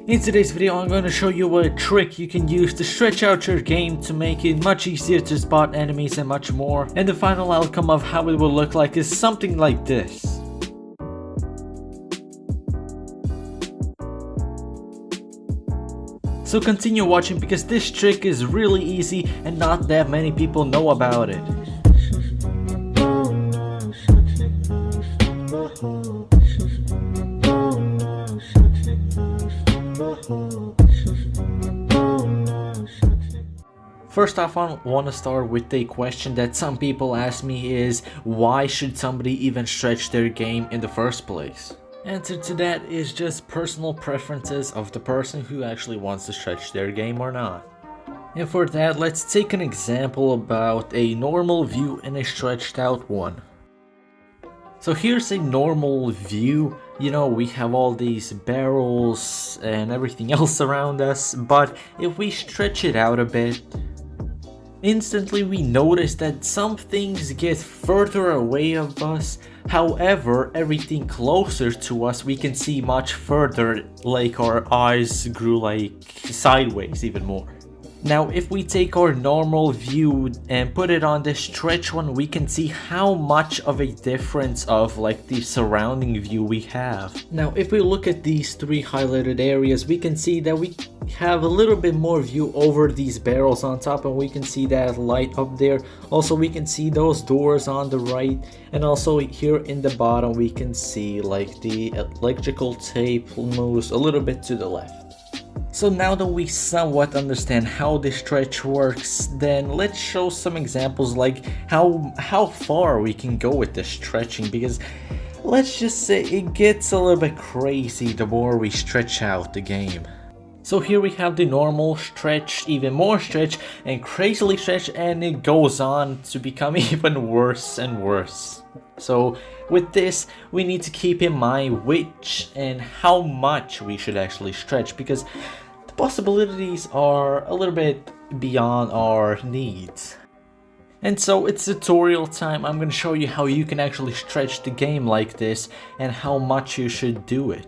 In today's video, I'm going to show you a trick you can use to stretch out your game to make it much easier to spot enemies and much more. And the final outcome of how it will look like is something like this. So continue watching because this trick is really easy and not that many people know about it. First off, I want to start with a question that some people ask me is, why should somebody even stretch their game in the first place? Answer to that is just personal preferences of the person who actually wants to stretch their game or not. And for that, let's take an example about a normal view and a stretched out one. So here's a normal view. You know, we have all these barrels and everything else around us, but if we stretch it out a bit, instantly we notice that some things get further away of us. However, everything closer to us we can see much further, like our eyes grew like sideways even more. Now if we take our normal view and put it on the stretch one, we can see how much of a difference of like the surrounding view we have. Now if we look at these three highlighted areas, we can see that we have a little bit more view over these barrels on top, and we can see that light up there. Also we can see those doors on the right, and also here in the bottom we can see like the electrical tape moves a little bit to the left. So now that we somewhat understand how this stretch works, then let's show some examples like how far we can go with this stretching, because let's just say it gets a little bit crazy the more we stretch out the game. So here we have the normal stretch, even more stretch, and crazily stretch, and it goes on to become even worse and worse. So with this, we need to keep in mind which and how much we should actually stretch, because the possibilities are a little bit beyond our needs. And so it's tutorial time. I'm going to show you how you can actually stretch the game like this and how much you should do it.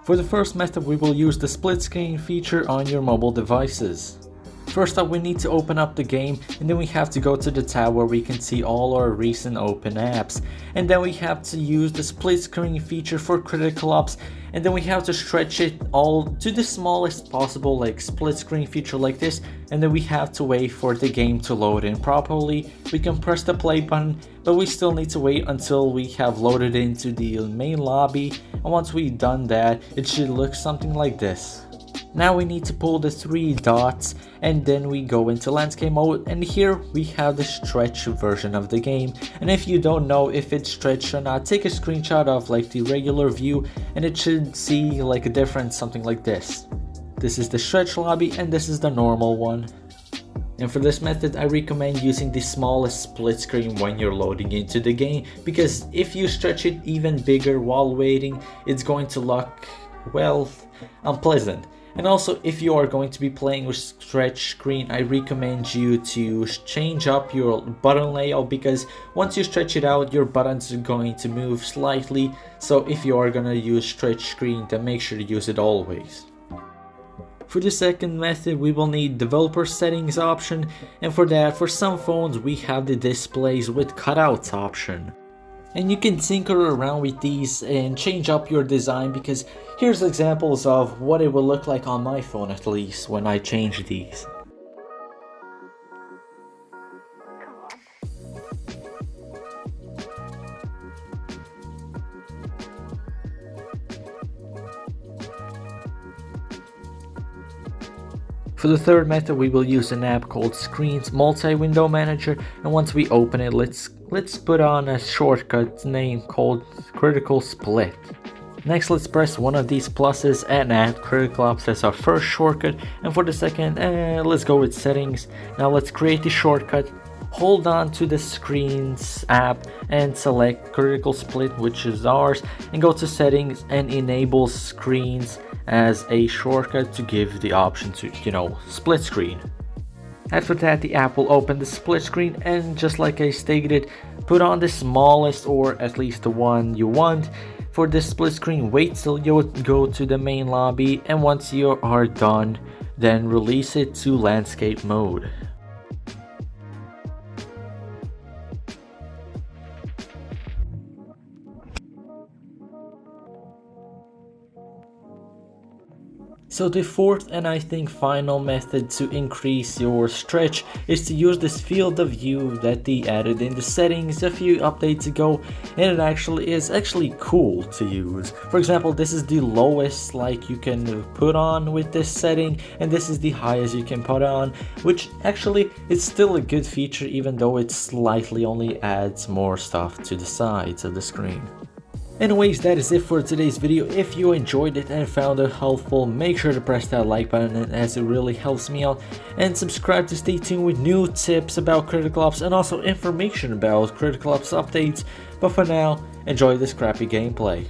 For the first method, we will use the split screen feature on your mobile devices. First up, we need to open up the game, and then we have to go to the tab where we can see all our recent open apps. And then we have to use the split screen feature for critical ops, and then we have to stretch it all to the smallest possible, like split screen feature like this, and then we have to wait for the game to load in properly. We can press the play button, but we still need to wait until we have loaded into the main lobby, and once we've done that, it should look something like this. Now we need to pull the three dots, and then we go into landscape mode, and here we have the stretch version of the game. And if you don't know if it's stretched or not, take a screenshot of like the regular view, and it should see like a difference, something like this. This is the stretch lobby, and this is the normal one. And for this method, I recommend using the smallest split screen when you're loading into the game, because if you stretch it even bigger while waiting, it's going to look, well, unpleasant. And also, if you are going to be playing with stretch screen, I recommend you to change up your button layout, because once you stretch it out, your buttons are going to move slightly. So if you are going to use stretch screen, then make sure to use it always. For the second method, we will need developer settings option, and for that, for some phones, we have the displays with cutouts option. And you can tinker around with these and change up your design, because here's examples of what it will look like on my phone, at least when I change these. For the third method, we will use an app called Screens Multi-Window Manager, and once we open it, let's put on a shortcut name called Critical Split. Next, let's press one of these pluses and add Critical Ops as our first shortcut, and for the second, let's go with Settings. Now let's create the shortcut, hold on to the Screens app and select Critical Split, which is ours, and go to Settings and enable Screens as a shortcut to give the option to, split screen. After that, the app will open the split screen, and just like I stated, put on the smallest, or at least the one you want. For this split screen, wait till you go to the main lobby, and once you are done, then release it to landscape mode. So the fourth and I think final method to increase your stretch is to use this field of view that they added in the settings a few updates ago, and it is actually cool to use. For example, this is the lowest like you can put on with this setting, and this is the highest you can put on, which actually is still a good feature even though it slightly only adds more stuff to the sides of the screen. Anyways, that is it for today's video. If you enjoyed it and found it helpful, make sure to press that like button as it really helps me out, and subscribe to stay tuned with new tips about Critical Ops and also information about Critical Ops updates. But for now, enjoy this crappy gameplay.